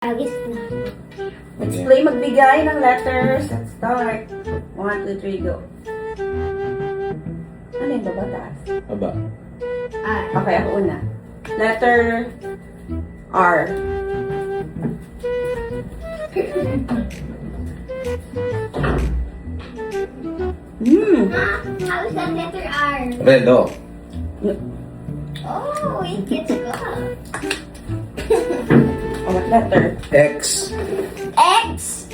Agis na. Let's play magbigay ng letters. Let's start. 1, 2, 3, go. Ano yung baba taas? Aba. R. Okay, ako una. Letter R. How is that letter R? Redo. Oh, it gets go. Oh, what letter? X. X.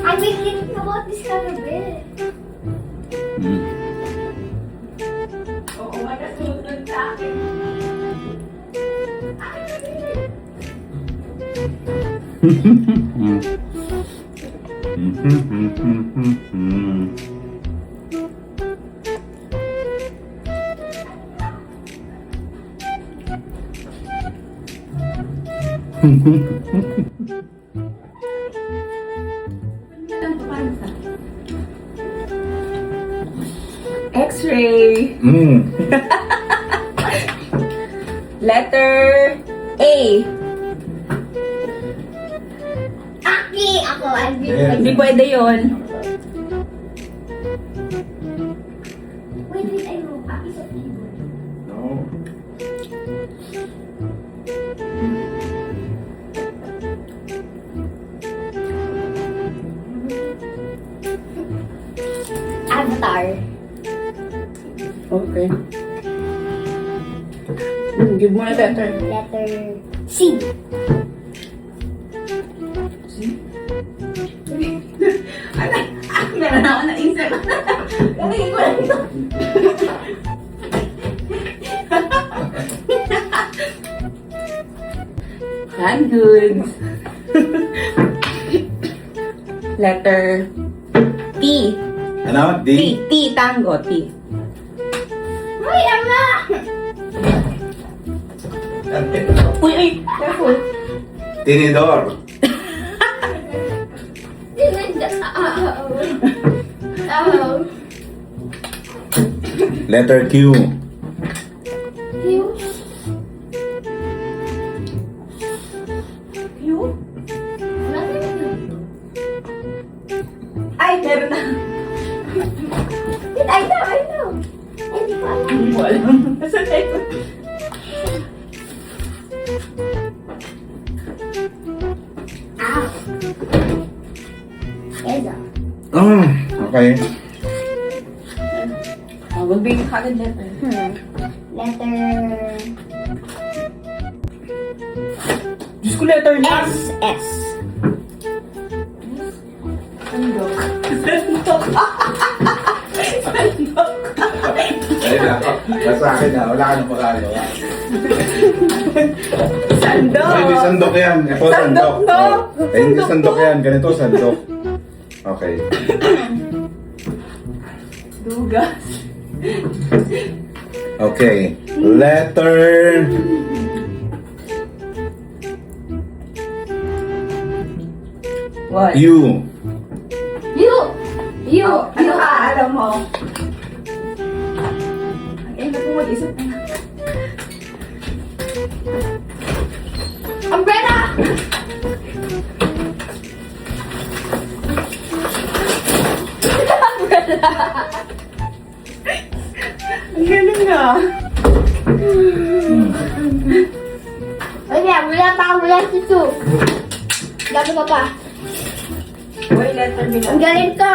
I've been thinking about this kagabi. Oo, makasunod sa akin. X-ray. Letter A. Aki! Ako, I've been Yeah. Hindi pwede yun. Wait, I know. Aki sa keyboard. No. Avatar. Okay. Give mo na letter. Letter C. Meron ako naisip. Kamigin ko lang ito. Hand goods. Letter T. Ano? D? T. Tango. T. Uy, ama! Uy, uy. Careful. Tinidor. Oh. Letter Q. You? You? Ay, meron na. I know. Hindi ko alam. Hindi ko alam. Nasa tayo. Ah. Eza. Okay. Magbigay ka agad letter. Letter Diyos ko, letter na. S. S. Sandok. Sandok. Sandok. Ayun na. Nasa akin na. Wala ka nang magagawa. Sandok. Ay, hindi sandok yan. Ito Sandok, sandok. no? Oh. Ay, hindi sandok yan. Ganito sandok. Okay. Dugas. Okay. Letter What? U. You. You. Ano ka? Alam mo? Ang ina ko mag-isip na. Umbrella. Ang galing na. Wala pa. Wala tito. Gabi ka pa. Uy, letter Ang bilang. galing ka.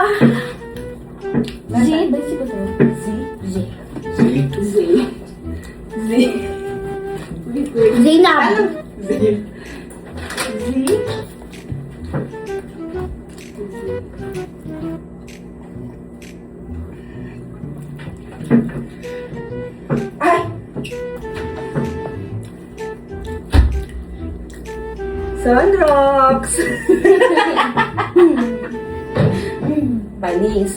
Z. Basi ko to. Z. Z. C. Z. Z. Wait, wait. Zainab. Ano? Z. Z. Ay! Sunrocks! Panis.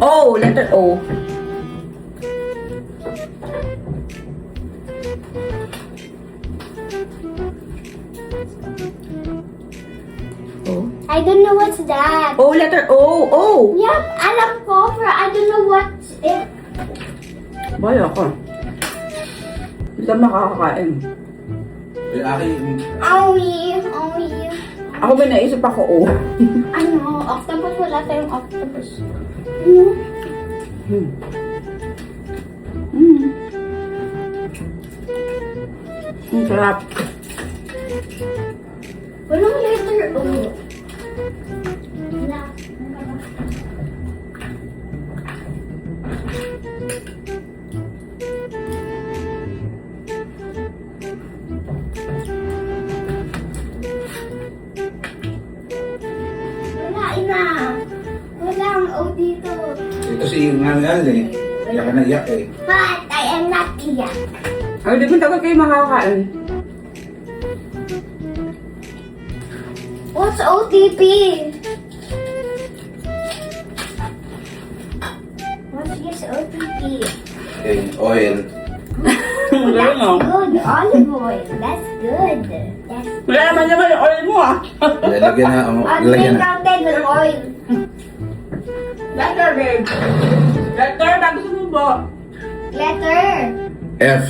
O, letter O. O. I don't know what's that. O, letter O. O! Yep, alam ko, pero I don't know what's it. Baya ka. Hindi ka makakakain. Yung akin, Awi. Ako ba naisip ako, oh. Ano? Octopus. Wala tayong octopus. Ang sarap. Walang letter O. Wala. Wala, ina. Walang O dito. ito si Ngal eh. Iyak ka na iyak eh. But I am not iyak. Ay, di ba tagal kayo makakain? What's OTP? What's this OTP? Okay, oil. Wala mo. Good olive oil. That's good. That's Wala naman yung oil mo, ah. Lalagyan na, lalagyan na. uncounted with oil. Letter, babe. Letter, bago sumubo. Letter. F.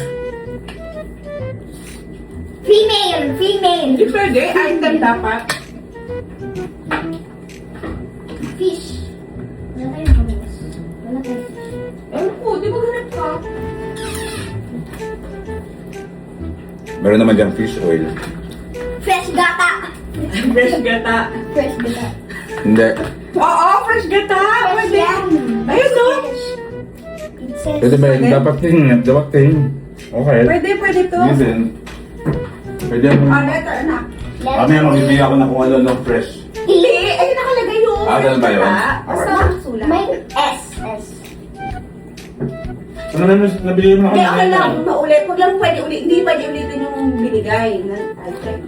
Female. Hindi pwede. Item dapat. Fish. Wala tayong bangus. Wala tayong fish. Ewan ko, di ba ganun ka? Meron naman dyan fish oil. Fresh gata. Fresh gata. Fresh gata. Hindi. Oo, fresh gata. Fresh Pwede. yan. Ayun, no? It says Pwede ba yun? Dapat ting. Okay. Pwede to. Hindi din. Pwede mo. Ah, letter, anak. Kami ang magbibigay ako ng kung ano ng fresh. Hindi. Ay, nakalagay yung Ah, ganun ba yun? Basta sulat. May S. Ano na nabili mo na Hindi, okay lang. Maulit. Huwag lang pwede ulit. Hindi pwede ulitin yung binigay na item.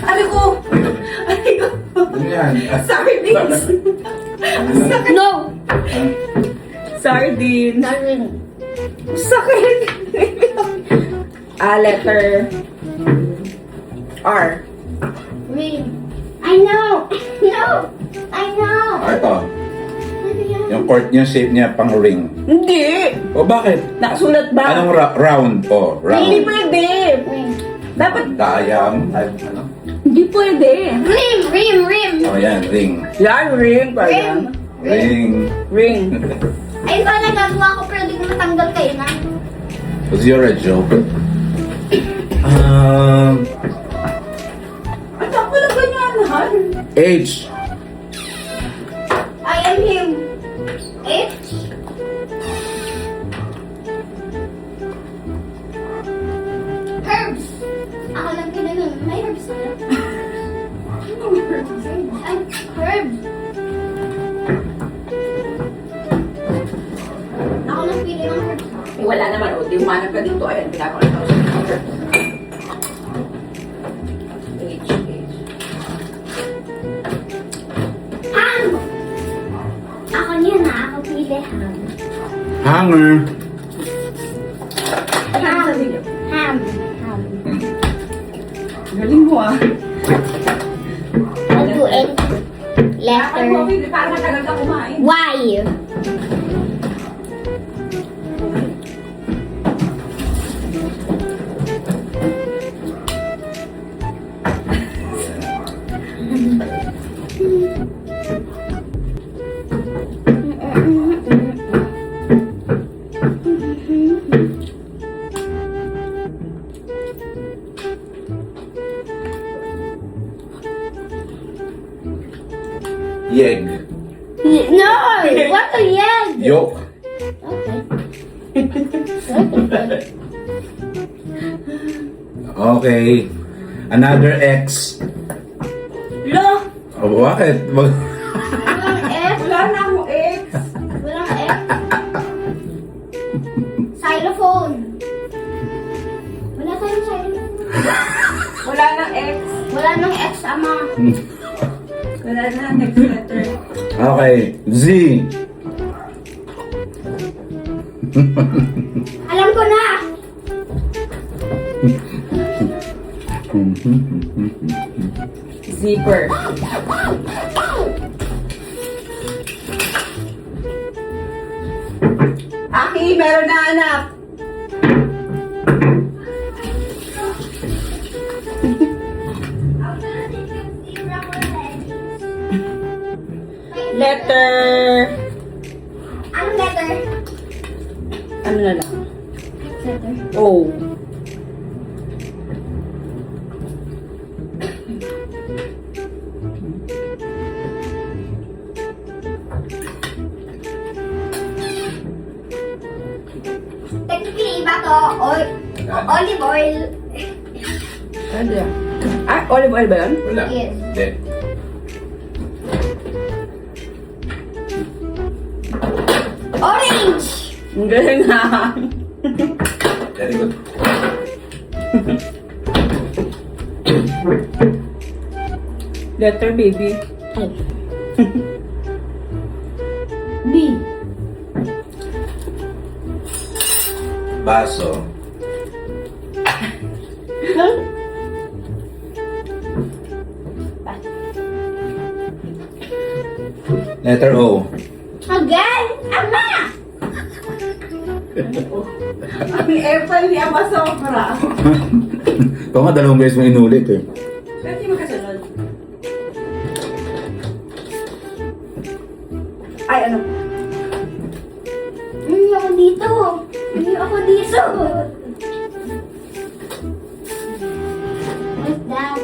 Ano ko? Ano yan? Sardines. No. Sardines. Nothing. Sakit. Letter R. Ring. I know. No. I know. Ah, ito. Ano yan? Yung court niya, shape niya pang ring. Hindi. O bakit? Nakasulat ba? Anong round? O, Hindi round. pwede. Ring. Dapat, Diam. Ay, ano? hindi pwede. Rim. O yan, ring. Yan, ring pa yan. Ring. Ring. Ay, ba nagagawa ko pero di ko matanggal kayo na. Was your a joke? Ay, ako lang ganyan, han. H. I am him. H. Herbs. Ako lang pinanong. May herbs na. Ay, herbs. Ako lang pili ng herbs. Eh, wala naman. O, di umanap ka dito. Ayan, pinapakita ko sa H. Ham! Ako niya na. Ako pili ham. Hanger. Ham. Galing mo, ah. I'll do it. Letter. Letter Parang matagal ka kumain. Y. Yeg. No! What a yeg! Yolk. Okay. Okay. Another X. Lo! O, bakit? Walang F. Wala na akong X. Walang F. Xylophone. Wala tayong xylophone. Wala na X. Wala nang X, ama. Wala na. Next letter. Okay. Z. Alam ko na! Zipper. Aki, meron na anak. Letter... Anong letter? Ano na lang? Letter. O. Technically, iba to. Olive oil. Ano yan? Ah, olive oil ba yun? Wala. Yes. Hindi. Orange. Ang galing na. Very good. Letter baby. Ay. B. Baso. Letter O. Again! Ama! Ang apple ni Ama sobra. Ito nga, dalawang beses mo inulit eh. Pwede magkasunod. Ay, ano? Hindi ako dito. Hindi ako dito. What's that?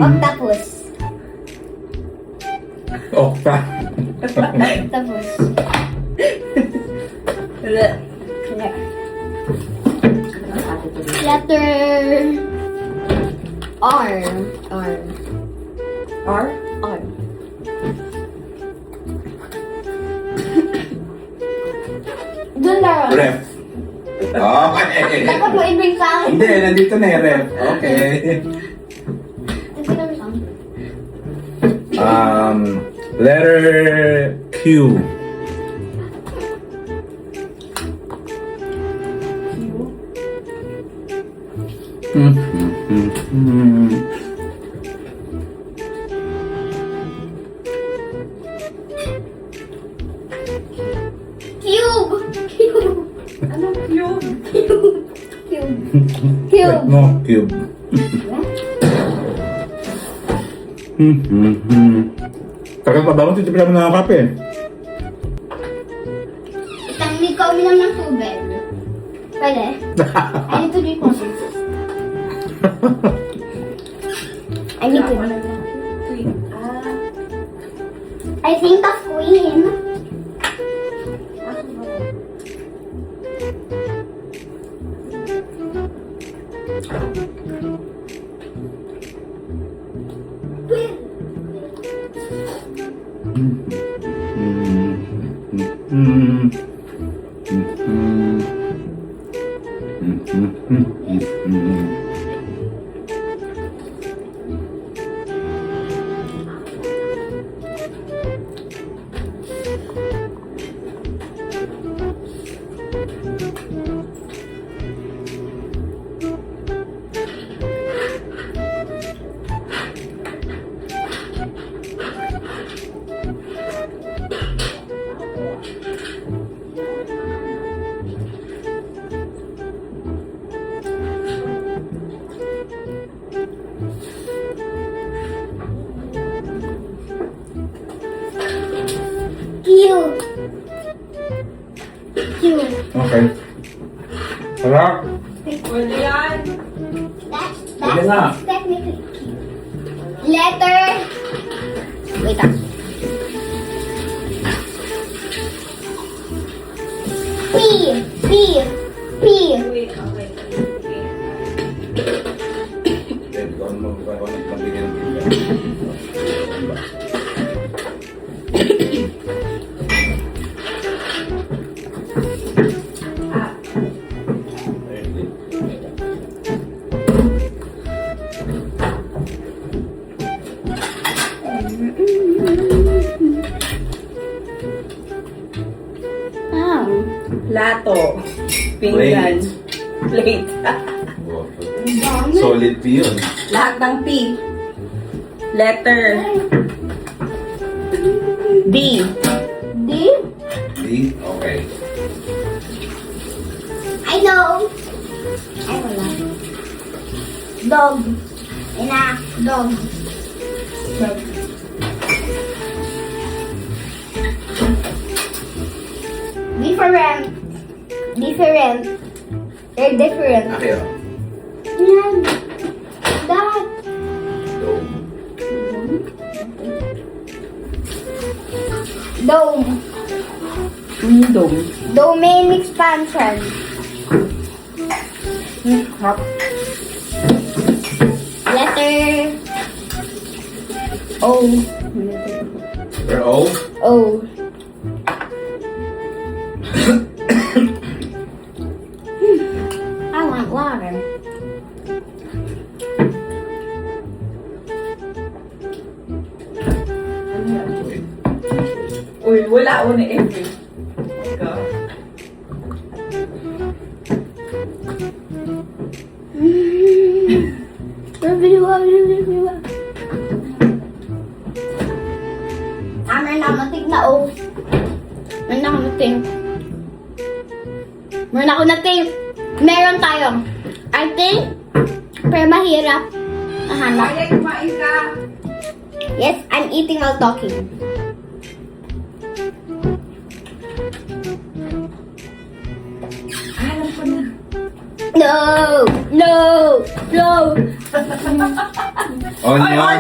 Octopus. Okta. Octopus. Letter R. R. R? R. Doon na. Ref. Okay. Dapat mo i-bring sa akin. Hindi, nandito na yung ref. Okay. Ito na lang. Letter Q. Cube. Cube. Anong cube? Cube. Cube. Cube. No, cube. Tagal pa ba kung titipila mo ng kape? Isang hindi ka uminom ng tubig. Pwede? I need to drink water. I need to drink. I think of Queen. Cube. Cube. Okay. Sarap. Pwede yan. Pwede na. That's technically cube. Letter. Wait up. P. P. P. Wait, okay. Ikaw mo, ikaw mo nagbigyan ng bigyan. Plato. Pinggan. Plate. Solid P yun. Lahat ng P. Letter D. D. D? Okay. know. Ay, wala. Dog. Ina. Dog. Dog. Different. Different. They're different. Okay, oh. Yan. That. Dome. Dome. Dome. Domain expansion. Hop. Letter O. Letter O. O. I want water. Uy, wala ako na every. Ikaw. Meron ako nating na O. Meron ako nating. Meron ako nating. Meron tayo. I think, pero mahirap. Nahanap. Kaya kumain ka. Yes, I'm eating while talking. Alam ko na. No! No! No! Onion.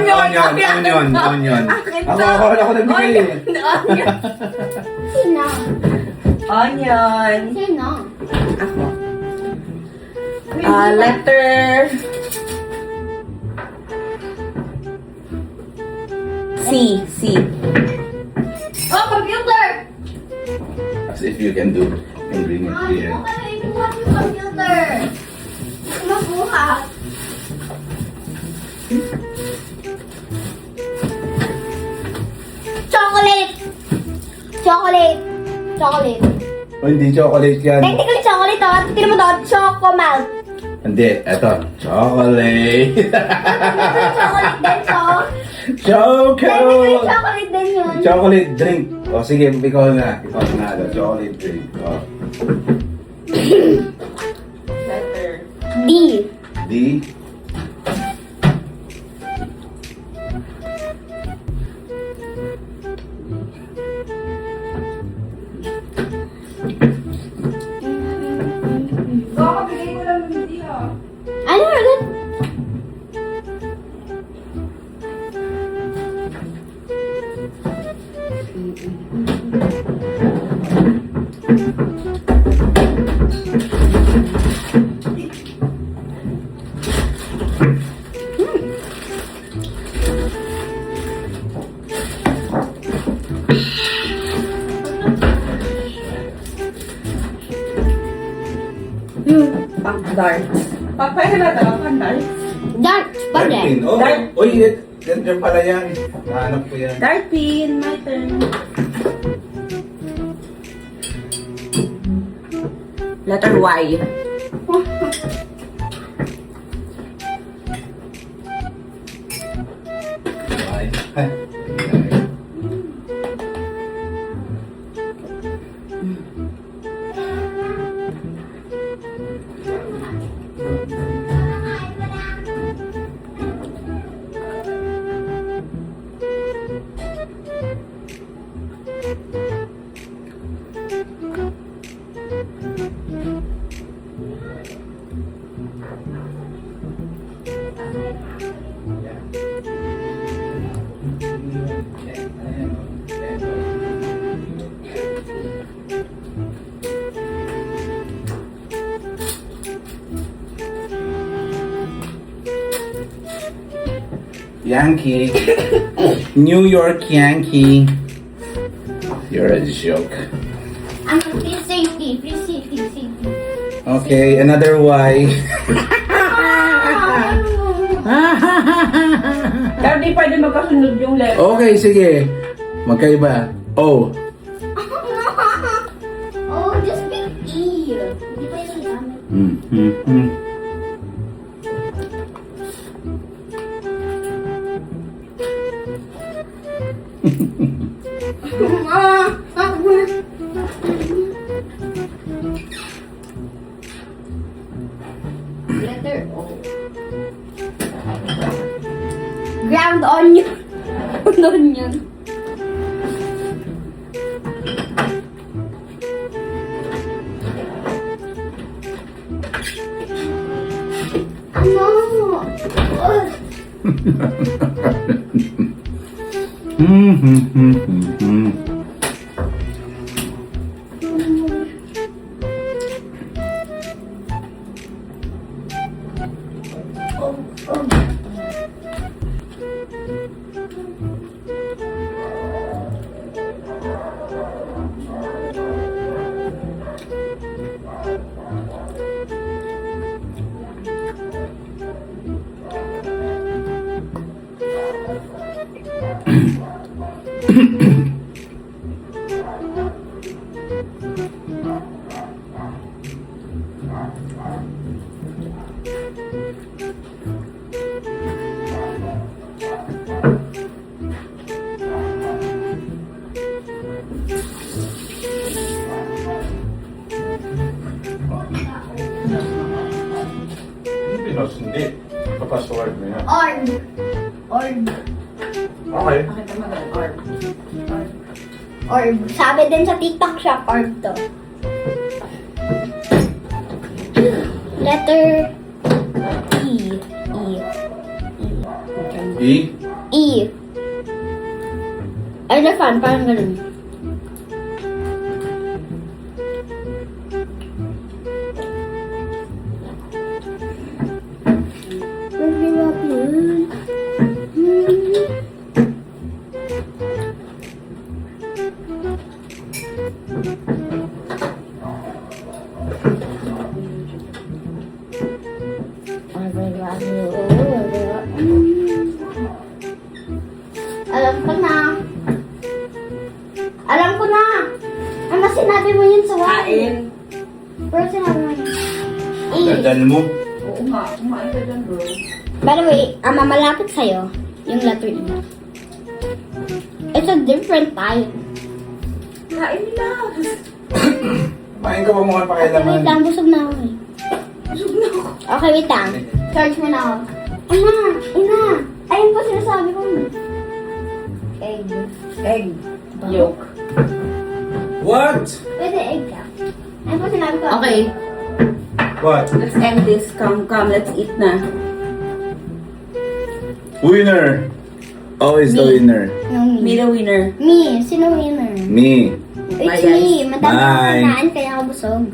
Ako nagbigay eh. Onion. Sino? Onion. Sino? Ako. Letter C. C. Oh, computer! As if you can bring it here. What's your computer? Mabuhat. Chocolate! Chocolate! Chocolate. Oh, hindi chocolate yan. Technically chocolate to. Tignan mo to. Chocomalt. Hindi, eto. Chocolate. Chocolate din to. Technically Chocolate. chocolate din yun. Chocolate drink. O sige, ikaw na. Ikaw na. Chocolate drink. O. Letter D. D. Bigay ko lang hindi ah. Ano ulit? Pang darts. Papahila talaga pang darts. Dark. Dark Pwede. pin. Oh, Dark. uy, ganyan pala yan. Nahanap ko yan. Dart pin. My turn. Letter Y. Ay. Yankee. New York Yankee. You're a joke. Please safety. Please safety. Safety. Okay, another Y. Pero di pwede magkasunod yung letter. Okay, sige. Magkaiba. O. Oh, just pick E. Hindi pa yung gamit. Mm-hmm. Onion. Onion. Ano? Pinos, hindi. Kapasword mo yan. Orb. Orb. Okay. Bakit naman ang orb? Orb. Sabi din sa TikTok shop, orb to. Letter E. E? E. Elephant, parang ganun. Mahirap yun. Alam ko na. Alam ko na. Ano sinabi mo yun sa wine? Kain. Pero sinabi mo yun. E. Dadal mo? Oo nga, kumain ka dyan, bro. By the way, mamalapit sa'yo yung letter E. It's a different type. Kain nila. Kumain ka pa mukha Wait pakialaman. lang, busog na ako eh. Busog na ako. Okay, wait lang. Search mo na ako. Ina! Ina! Ayun po sinasabi ko. Egg. Egg. Yolk. What? Pwede egg ka. Ayun po sinabi ko. Okay, What? let's end this. Come, let's eat na. Winner. Always the Me. winner. No, me. Be the winner. Me. Sino winner? Me. It's Bye, guys. me. Madami Bye. akong kinain kaya ako busog.